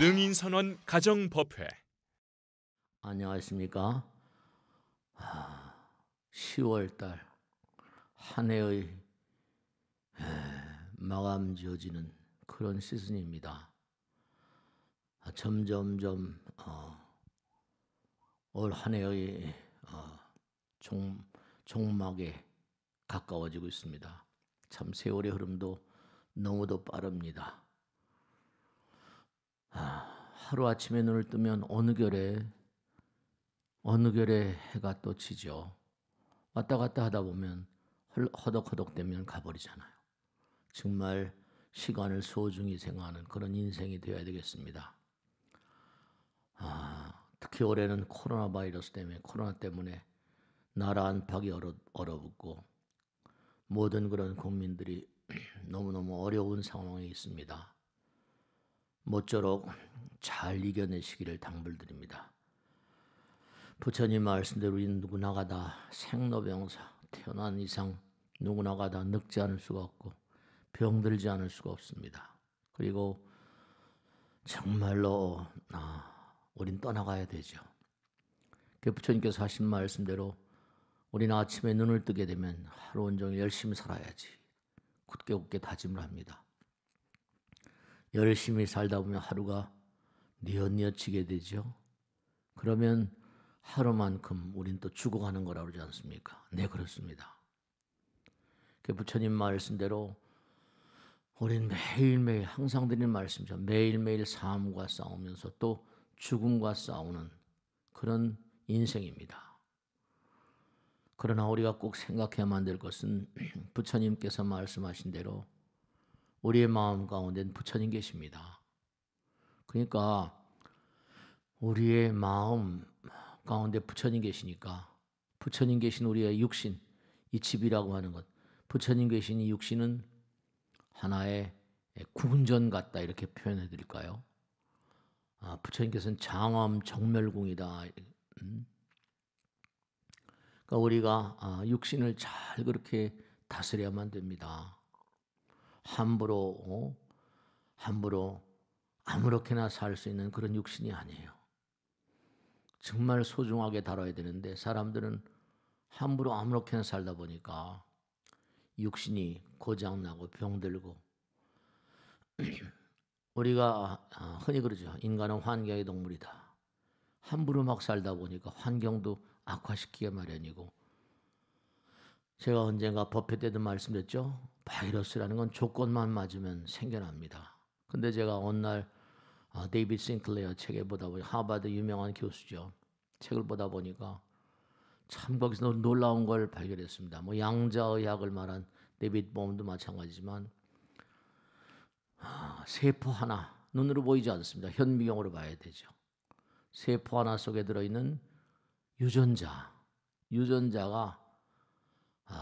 능인선원 가정법회. 안녕하십니까? 10월달 한 해의 마감 지어지는 그런 시즌입니다. 점점점 올 한 해의 종막에 가까워지고 있습니다. 참 세월의 흐름도 너무도 빠릅니다. 하루아침에 눈을 뜨면 어느 결에 해가 또 지죠. 왔다 갔다 하다 보면 허덕허덕되면 가버리잖아요. 정말 시간을 소중히 생각하는 그런 인생이 되어야 되겠습니다. 특히 올해는 코로나 때문에 나라 안팎이 얼어붙고 모든 그런 국민들이 너무너무 어려운 상황에 있습니다. 모쪼록 잘 이겨내시기를 당부드립니다. 부처님 말씀대로 우리는 누구나가 다 생로병사, 태어난 이상 누구나가 다 늙지 않을 수가 없고 병들지 않을 수가 없습니다. 그리고 정말로 우린 떠나가야 되죠. 부처님께서 하신 말씀대로 우리는 아침에 눈을 뜨게 되면 하루 온종일 열심히 살아야지 굳게 다짐을 합니다. 열심히 살다 보면 하루가 뉘엿뉘엿지게 되죠. 그러면 하루만큼 우린 또 죽어가는 거라고 그러지 않습니까? 네, 그렇습니다. 부처님 말씀대로 우린 매일매일 항상 드리는 말씀이죠. 매일매일 삶과 싸우면서 또 죽음과 싸우는 그런 인생입니다. 그러나 우리가 꼭 생각해야만 될 것은 부처님께서 말씀하신 대로 우리의 마음 가운데는 부처님 계십니다. 그러니까 우리의 마음 가운데 부처님 계시니까 부처님 계신 우리의 육신, 이 집이라고 하는 것, 부처님 계신 이 육신은 하나의 궁전 같다 이렇게 표현해 드릴까요? 부처님께서는 장엄 정멸궁이다. 그러니까 우리가 육신을 잘 그렇게 다스려야만 됩니다. 함부로 아무렇게나 살 수 있는 그런 육신이 아니에요. 정말 소중하게 다뤄야 되는데 사람들은 함부로 아무렇게나 살다 보니까 육신이 고장나고 병들고 우리가 흔히 그러죠. 인간은 환경의 동물이다. 함부로 막 살다 보니까 환경도 악화시키게 마련이고 제가 언젠가 법회 때도 말씀드렸죠. 바이러스라는 건 조건만 맞으면 생겨납니다. 근데 제가 어느 날 데이비드 싱클레어 책을 보다 보니 하버드 유명한 교수죠. 책을 보다 보니까 참 거기서 놀라운 걸 발견했습니다. 양자의학을 말한 데이비드 봄도 마찬가지지만 세포 하나 눈으로 보이지 않습니다. 현미경으로 봐야 되죠. 세포 하나 속에 들어있는 유전자가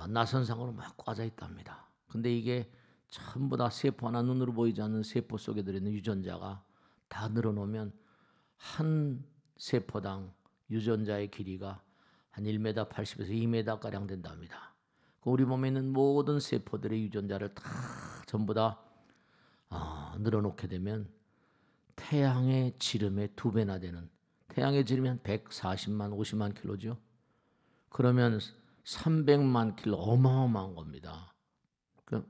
나선상으로 막 꽈져 있답니다. 근데 이게 전부 다 세포 하나 눈으로 보이지 않는 세포 속에 들어있는 유전자가 다 늘어놓으면 한 세포당 유전자의 길이가 한 1m 80에서 2m가량 된답니다. 우리 몸에 있는 모든 세포들의 유전자를 다 전부 다 늘어놓게 되면 태양의 지름의 2배나 되는 태양의 지름이 한 140만 50만 킬로죠. 그러면 300만 킬로 어마어마한 겁니다.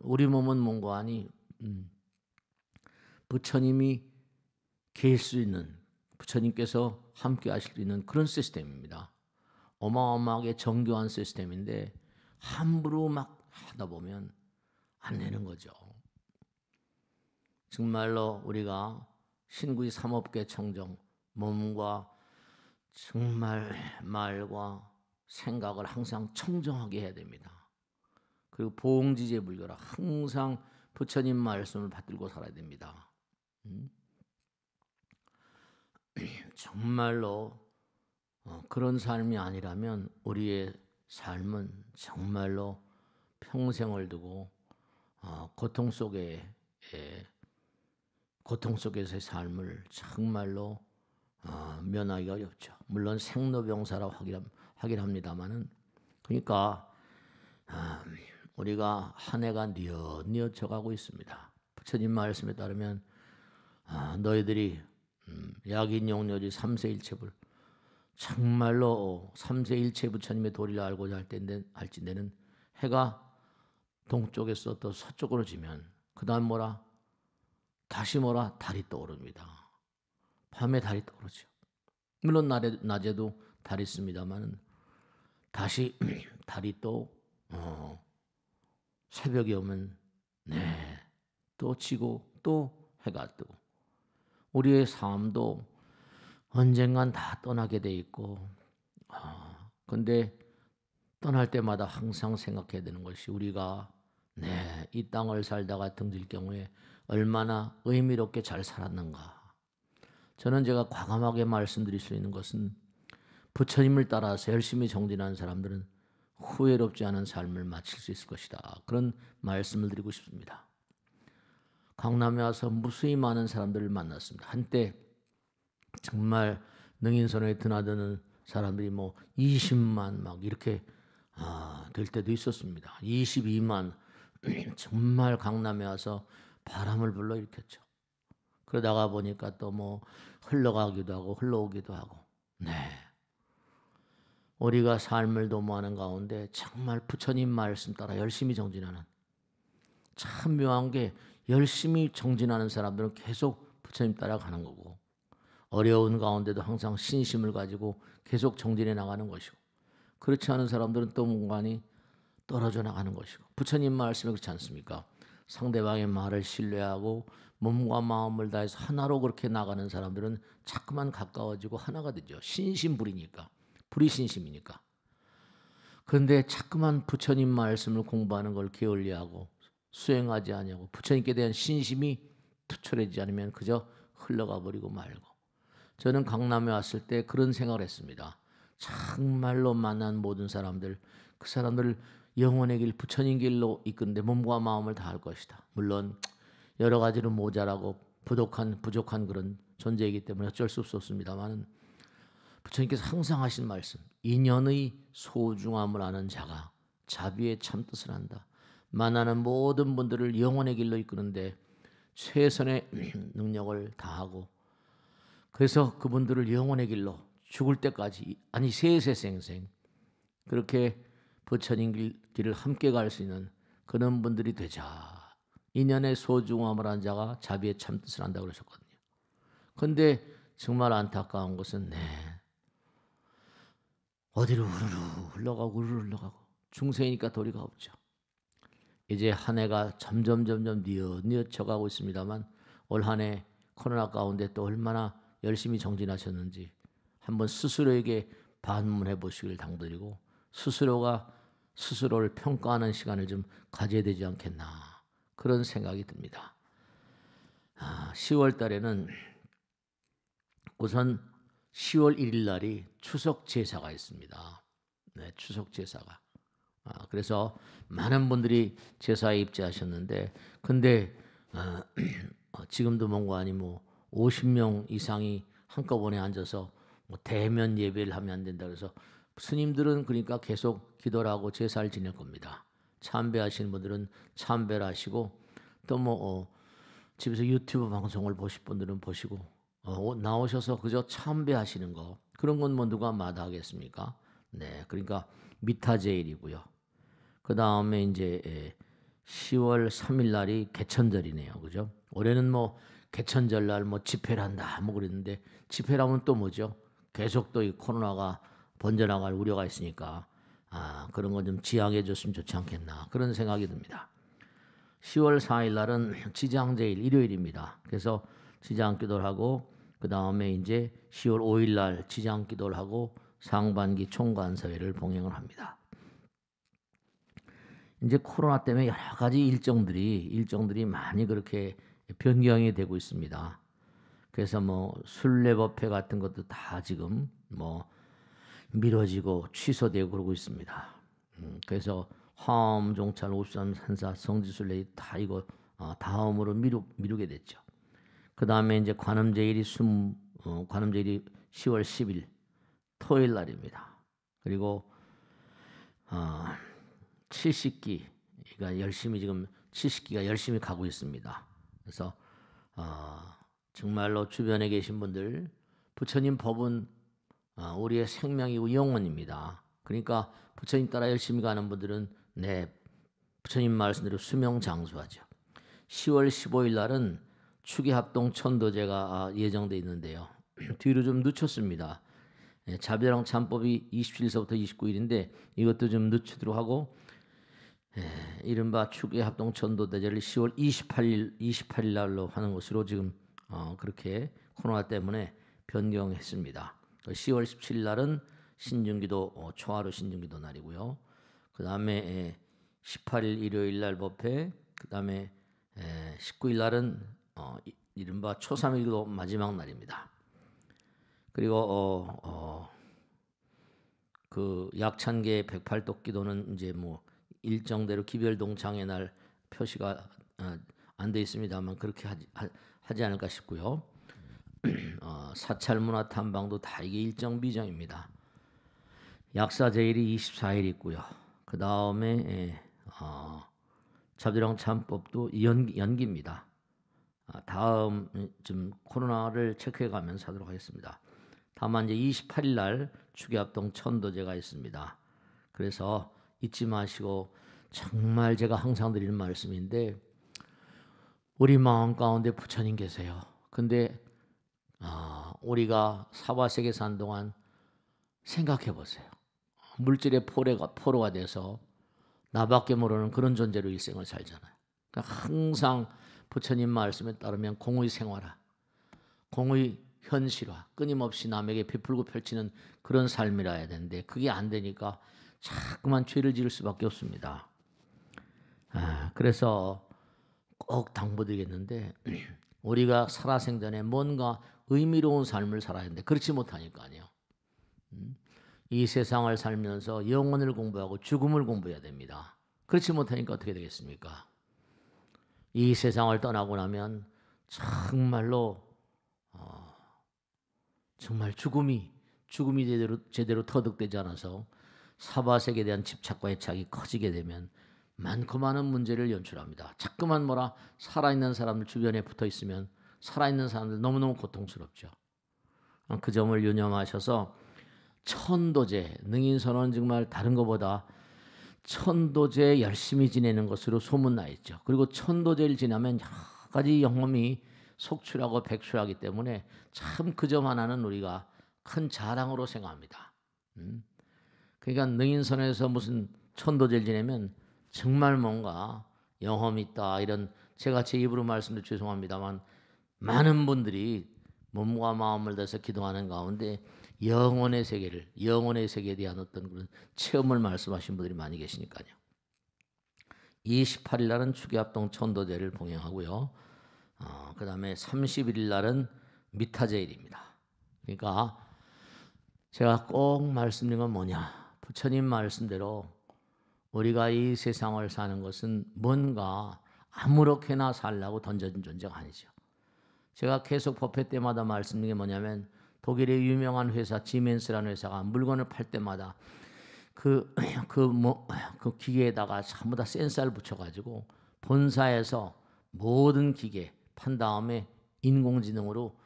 우리 몸은 뭔가 아니 부처님이 계실 수 있는 부처님께서 함께 하실 수 있는 그런 시스템입니다. 어마어마하게 정교한 시스템인데 함부로 막 하다 보면 안 되는 거죠. 정말로 우리가 신구이 삼업계 청정 몸과 정말 말과 생각을 항상 청정하게 해야 됩니다. 그리고 보응지제 불교라 항상 부처님 말씀을 받들고 살아야 됩니다. 정말로 그런 삶이 아니라면 우리의 삶은 정말로 평생을 두고 고통 속에서의 삶을 정말로 면하기가 어렵죠. 물론 생로병사라고 하긴 합니다만은 그러니까 우리가 한 해가 뉘엿뉘엿 져가고 있습니다. 부처님 말씀에 따르면 너희들이 약인용료지 삼세일체불. 정말로 삼세일체 부처님의 도리를 알고자 할진대는 해가 동쪽에서 또 서쪽으로 지면 그 다음 뭐라? 다시 뭐라? 달이 떠오릅니다. 밤에 달이 떠오르죠. 물론 낮에도 달이 있습니다만 다시 달이 또 새벽이 오면 또 지고 또 해가 뜨고 우리의 삶도 언젠간 다 떠나게 돼 있고 근데 떠날 때마다 항상 생각해야 되는 것이 우리가 이 땅을 살다가 등질 경우에 얼마나 의미롭게 잘 살았는가. 저는 제가 과감하게 말씀드릴 수 있는 것은 부처님을 따라서 열심히 정진하는 사람들은 후회롭지 않은 삶을 마칠 수 있을 것이다. 그런 말씀을 드리고 싶습니다. 강남에 와서 무수히 많은 사람들을 만났습니다. 한때 정말 능인선언에 드나드는 사람들이 뭐 20만 막 이렇게 될 때도 있었습니다. 22만 정말 강남에 와서 바람을 불러일으켰죠. 그러다가 보니까 또 뭐 흘러가기도 하고 흘러오기도 하고 우리가 삶을 도모하는 가운데 정말 부처님 말씀 따라 열심히 정진하는 참 묘한 게 열심히 정진하는 사람들은 계속 부처님 따라가는 거고 어려운 가운데도 항상 신심을 가지고 계속 정진해 나가는 것이고 그렇지 않은 사람들은 또 뭔가니 떨어져 나가는 것이고 부처님 말씀이 그렇지 않습니까? 상대방의 말을 신뢰하고 몸과 마음을 다해서 하나로 그렇게 나가는 사람들은 자꾸만 가까워지고 하나가 되죠. 신심불이니까. 불이 신심이니까. 그런데 자꾸만 부처님 말씀을 공부하는 걸 게을리하고 수행하지 아니하고 부처님께 대한 신심이 투철해지지 않으면 그저 흘러가 버리고 말고 저는 강남에 왔을 때 그런 생각을 했습니다. 정말로 만난 모든 사람들 그 사람들을 영혼의 길 부처님 길로 이끄는데 몸과 마음을 다할 것이다. 물론 여러 가지로 모자라고 부족한 그런 존재이기 때문에 어쩔 수 없었습니다만 부처님께서 항상 하신 말씀 인연의 소중함을 아는 자가 자비의 참뜻을 한다. 만나는 모든 분들을 영혼의 길로 이끄는데 최선의 능력을 다하고 그래서 그분들을 영혼의 길로 죽을 때까지 아니 세세생생 그렇게 부처님 길을 함께 갈 수 있는 그런 분들이 되자. 인연의 소중함을 한 자가 자비의 참뜻을 한다고 그러셨거든요. 그런데 정말 안타까운 것은 어디로 우르르 흘러가고 중생이니까 도리가 없죠. 이제 한 해가 점점 뉘어져가고 있습니다만 올 한 해 코로나 가운데 또 얼마나 열심히 정진하셨는지 한번 스스로에게 반문해 보시길 당부드리고 스스로가 스스로를 평가하는 시간을 좀 가져야 되지 않겠나 그런 생각이 듭니다. 10월 달에는 우선 10월 1일 날이 추석 제사가 있습니다. 추석 제사가. 그래서 많은 분들이 제사에 입제하셨는데 근데 지금도 뭔가 아니 뭐 50명 이상이 한꺼번에 앉아서 뭐 대면 예배를 하면 안 된다 그래서 스님들은 그러니까 계속 기도를 하고 제사를 지낼 겁니다. 참배하시는 분들은 참배를 하시고 또 뭐 집에서 유튜브 방송을 보실 분들은 보시고 나오셔서 그저 참배하시는 거 그런 건 뭐 누가 마다하겠습니까? 그러니까 미타제일이고요. 그 다음에 이제 10월 3일 날이 개천절이네요, 그죠? 올해는 뭐 개천절 날 뭐 집회를 한다 뭐 그랬는데 집회라면 또 뭐죠? 계속 또 이 코로나가 번져나갈 우려가 있으니까 그런 거 좀 지양해 줬으면 좋지 않겠나 그런 생각이 듭니다. 10월 4일 날은 지장제일 일요일입니다. 그래서 지장기도를 하고 그 다음에 이제 10월 5일 날 지장기도를 하고 상반기 총관사회를 봉행을 합니다. 이제 코로나 때문에 여러 가지 일정들이 많이 그렇게 변경이 되고 있습니다. 그래서 뭐 순례법회 같은 것도 다 지금 뭐 미뤄지고 취소되고 그러고 있습니다. 그래서 화엄종찰, 옵산, 산사, 성지순례 다 이거 다음으로 미루게 됐죠. 그 다음에 이제 관음제일이 10월 10일 토요일 날입니다. 그리고 70기가 열심히 지금 70기가 열심히 가고 있습니다. 그래서 정말로 주변에 계신 분들, 부처님 법은 우리의 생명이고 영혼입니다. 그러니까 부처님 따라 열심히 가는 분들은 부처님 말씀대로 수명장수하죠. 10월 15일 날은 추계합동 천도제가 예정돼 있는데요. 뒤로 좀 늦췄습니다. 자비랑 참법이 27일서부터 29일인데 이것도 좀 늦추도록 하고, 이른바 추계합동 천도제를 10월 28일 날로 하는 것으로 지금 그렇게 코로나 때문에 변경했습니다. 10월 17일 날은 신중기도 초하루 신중기도 날이고요. 그 다음에 18일 일요일 날 법회, 그 다음에 19일 날은 이른바 초삼일기도 마지막 날입니다. 그리고 그 약찬계 108독 기도는 이제 뭐 일정대로 기별동창의 날 표시가 안 돼 있습니다만 그렇게 하지 않을까 싶고요. 사찰문화 탐방도 다 이게 일정 비정입니다. 약사제일이 24일 있고요. 그 다음에 자비랑 참법도 연기입니다. 다음 좀 코로나를 체크해가면서 하도록 하겠습니다. 다만 이제 28일 날 추계합동 천도제가 있습니다. 그래서 잊지 마시고, 정말 제가 항상 드리는 말씀인데, 우리 마음 가운데 부처님 계세요. 근데 우리가 사바세계 산 동안 생각해 보세요. 물질의 포로가 돼서 나밖에 모르는 그런 존재로 일생을 살잖아요. 그러니까 항상 부처님 말씀에 따르면 공의 생활화, 공의 현실화, 끊임없이 남에게 베풀고 펼치는 그런 삶이라 해야 되는데 그게 안 되니까 자꾸만 죄를 지을 수밖에 없습니다. 그래서 꼭 당부드리겠는데, 우리가 살아생전에 뭔가 의미로운 삶을 살아야 하는데 그렇지 못하니까요. 이 세상을 살면서 영혼을 공부하고 죽음을 공부해야 됩니다. 그렇지 못하니까 어떻게 되겠습니까? 이 세상을 떠나고 나면 정말로 정말 죽음이 제대로 터득되지 않아서 사바세계에 대한 집착과 애착이 커지게 되면 많고 많은 문제를 연출합니다. 자꾸만 살아있는 사람들 주변에 붙어 있으면 살아있는 사람들 너무너무 고통스럽죠. 그 점을 유념하셔서 천도제, 능인선언은 정말 다른 것보다 천도제 열심히 지내는 것으로 소문나 있죠. 그리고 천도제를 지나면 여러 가지 영험이 속출하고 백출하기 때문에 참 그 점 하나는 우리가 큰 자랑으로 생각합니다. 그러니까 능인선에서 무슨 천도제를 지내면 정말 뭔가 영험이 있다, 이런, 제가 제 입으로 말씀드려 죄송합니다만 많은 분들이 몸과 마음을 다해서 기도하는 가운데 영혼의 세계에 대한 어떤 그런 체험을 말씀하신 분들이 많이 계시니까요. 28일 날은 추계합동 천도제를 봉행하고요. 그 다음에 31일 날은 미타제일입니다. 그러니까 제가 꼭 말씀드린 건 뭐냐, 부처님 말씀대로 우리가 이 세상을 사는 것은 뭔가 아무렇게나 살라고 던져진 존재가 아니죠. 제가 계속 법회 때마다 말씀드린 게 뭐냐면, 독일의 유명한 회사 지멘스라는 회사가 물건을 팔 때마다 그 기계에다가 전부 다 센서를 붙여가지고 본사에서 모든 기계 판 다음에 인공지능으로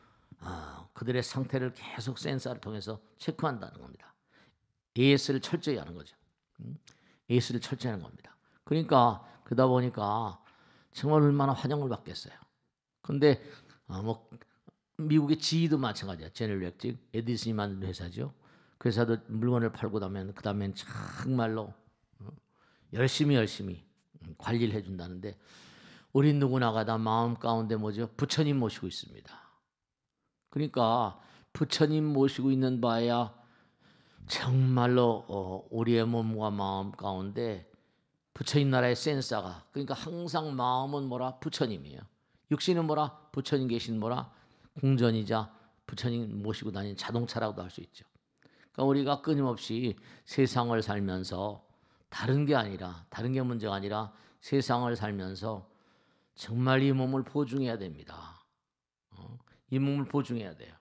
그들의 상태를 계속 센서를 통해서 체크한다는 겁니다. AS를 철저히 하는 거죠. AS를 철저히 하는 겁니다. 그러니까 그러다 보니까 정말 얼마나 환영을 받겠어요. 근데 미국의 GE도 마찬가지야. 제너럴 일렉트릭, 에디슨이 만든 회사죠. 그 회사도 물건을 팔고 나면 그다음엔 정말로 열심히 관리를 해준다는데, 우리 누구나가 다 마음 가운데 부처님 모시고 있습니다. 그러니까 부처님 모시고 있는 바야 정말로 우리의 몸과 마음 가운데 부처님 나라의 센서가, 그러니까 항상 마음은 부처님이에요. 육신은 부처님 계신 궁전이자 부처님 모시고 다니는 자동차라고도 할 수 있죠. 그러니까 우리가 끊임없이 세상을 살면서 다른 게 문제가 아니라 세상을 살면서 정말 이 몸을 보증해야 됩니다. 이 몸을 보증해야 돼요.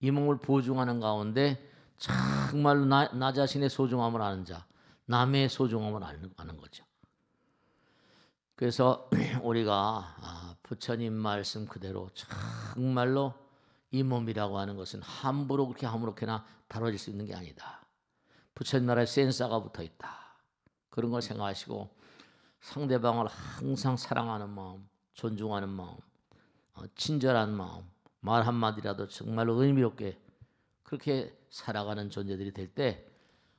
이 몸을 보증하는 가운데 정말로 나 자신의 소중함을 아는 자, 남의 소중함을 아는 거죠. 그래서 우리가 부처님 말씀 그대로 정말로 이 몸이라고 하는 것은 함부로 그렇게 아무렇게나 다뤄질 수 있는 게 아니다. 부처님 나라에 센서가 붙어 있다. 그런 걸 생각하시고 상대방을 항상 사랑하는 마음, 존중하는 마음, 친절한 마음, 말 한마디라도 정말로 의미롭게 그렇게 살아가는 존재들이 될 때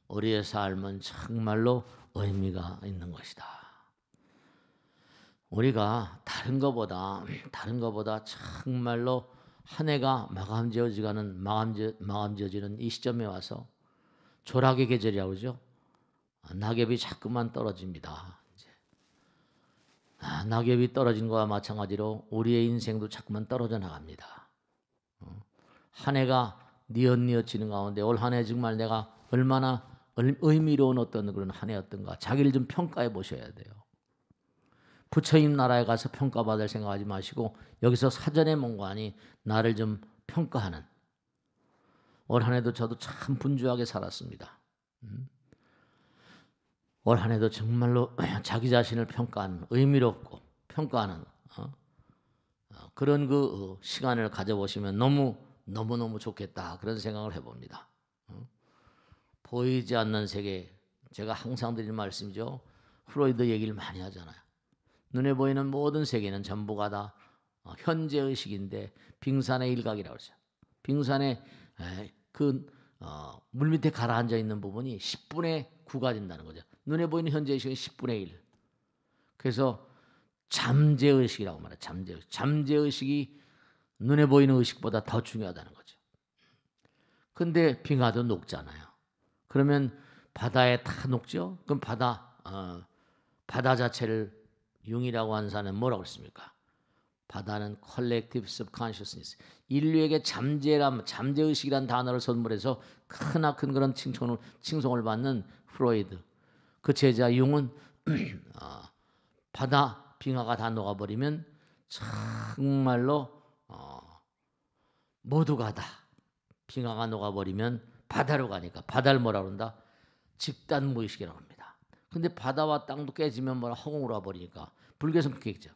우리의 삶은 정말로 의미가 있는 것이다. 우리가 다른 것보다 정말로 한 해가 마감지어지는 이 시점에 와서 조락의 계절이라고 그러죠. 낙엽이 자꾸만 떨어집니다. 이제. 낙엽이 떨어진 것과 마찬가지로 우리의 인생도 자꾸만 떨어져 나갑니다. 한 해가 뉘엿뉘엿지는 가운데 올 한 해 정말 내가 얼마나 의미로운 어떤 그런 한 해였던가 자기를 좀 평가해 보셔야 돼요. 부처님 나라에 가서 평가받을 생각하지 마시고 여기서 사전에 뭔가니 나를 좀 평가하는 올 한 해도 저도 참 분주하게 살았습니다. 올 한 해도 정말로 자기 자신을 평가하는 의미롭고 평가하는 그런 그 시간을 가져보시면 너무너무 좋겠다 그런 생각을 해봅니다. 보이지 않는 세계 제가 항상 드리는 말씀이죠. 프로이드 얘기를 많이 하잖아요. 눈에 보이는 모든 세계는 전부가 다 현재의식인데 빙산의 일각이라고 하죠. 빙산의 물 밑에 가라앉아 있는 부분이 10분의 9가 된다는 거죠. 눈에 보이는 현재의식은 10분의 1. 그래서 잠재의식이라고 말해요. 잠재의식. 잠재의식이 눈에 보이는 의식보다 더 중요하다는 거죠. 근데 빙하도 녹잖아요. 그러면 바다에 다 녹죠? 그럼 바다 자체를 융이라고 하는 사람은 뭐라고 했습니까? 바다는 collective subconsciousness. 인류에게 잠재의식이라는 단어를 선물해서 크나큰 그런 칭송을 받는 프로이드. 그 제자 융은 바다 빙하가 다 녹아버리면 정말로 모두가 다 빙하가 녹아버리면 바다로 가니까 바다를 뭐라 그런다? 집단 무의식이라고 합니다. 근데 바다와 땅도 깨지면 뭐라 허공으로 와버리니까 불교에서 그렇게 얘기죠.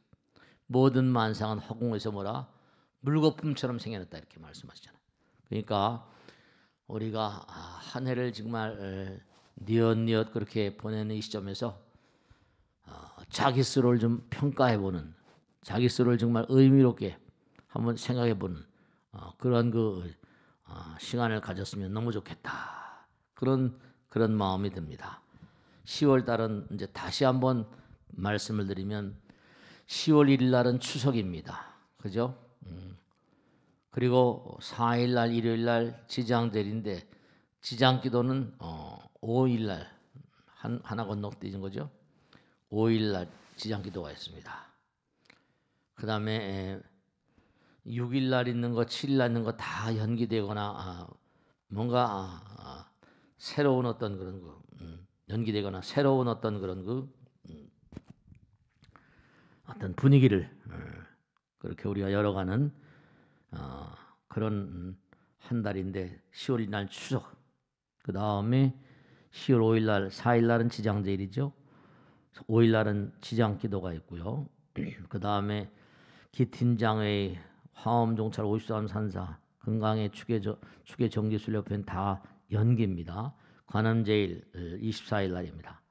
모든 만상은 허공에서 뭐라 물거품처럼 생겨났다 이렇게 말씀하시잖아요. 그러니까 우리가 한 해를 정말 뉘엿뉘엿 그렇게 보내는 이 시점에서 자기 스스로를 좀 평가해보는 자기 스스로를 정말 의미롭게 한번 생각해보는 그런 그 시간을 가졌으면 너무 좋겠다. 그런 마음이 듭니다. 10월 달은 이제 다시 한번 말씀을 드리면 10월 1일 날은 추석입니다. 그죠? 그리고 4일 날 일요일 날 지장절인데 지장기도는 5일 날 하나 건너뛰는 거죠. 5일 날 지장기도가 있습니다. 그다음에 6일 날 있는 거, 7일 날 있는 거 다 연기되거나 뭔가 새로운 어떤 그런 거 연기되거나 새로운 어떤 그런 그 어떤 분위기를 그렇게 우리가 열어가는 그런 한 달인데 10월 1일 날 추석, 그 다음에 10월 5일 날 4일 날은 지장제일이죠. 5일 날은 지장기도가 있고요. 그 다음에 기팀장의 화엄종찰 53 산사 건강의 축의 정기순례편 다 연기입니다. 관음제일 24일 날입니다.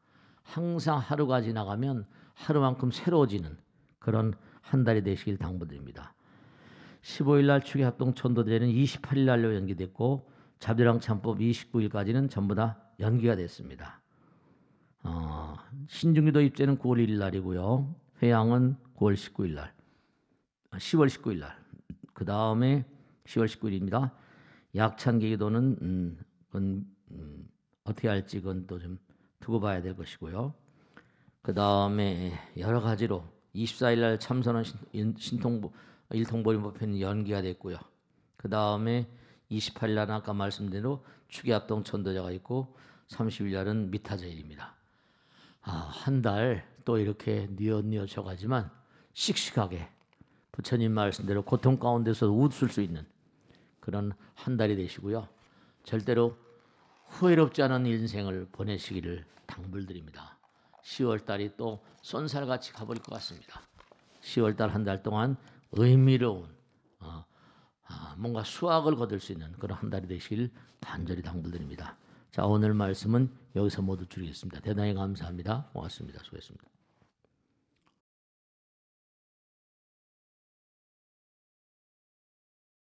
항상 하루가 지나가면 하루만큼 새로워지는 그런 한 달이 되시길 당부드립니다. 15일 날 축의합동 천도제는 28일 날로 연기됐고 자비랑 참법 29일까지는 전부 다 연기가 됐습니다. 신중기도 입제는 9월 1일 날이고요. 회양은 9월 19일 날, 10월 19일 날. 그 다음에 10월 19일입니다. 약찬기도는 어떻게 할지 그건 또 좀 두고 봐야 될 것이고요. 그 다음에 여러 가지로 24일 날 참선은 일통보림법편이 연기가 됐고요. 그 다음에 28일 날은 아까 말씀드린 대로 축의합동 천도제가 있고 30일 날은 미타제일입니다. 한 달 또 이렇게 뉘어져가지만 씩씩하게 부처님 말씀대로 고통 가운데서 웃을 수 있는 그런 한 달이 되시고요. 절대로 후회롭지 않은 인생을 보내시기를 당부드립니다. 10월 달이 또 쏜살같이 가버릴 것 같습니다. 10월 달 한 달 동안 의미로운 뭔가 수확을 거둘 수 있는 그런 한 달이 되시길 간절히 당부드립니다. 자, 오늘 말씀은 여기서 모두 줄이겠습니다. 대단히 감사합니다. 고맙습니다. 수고했습니다.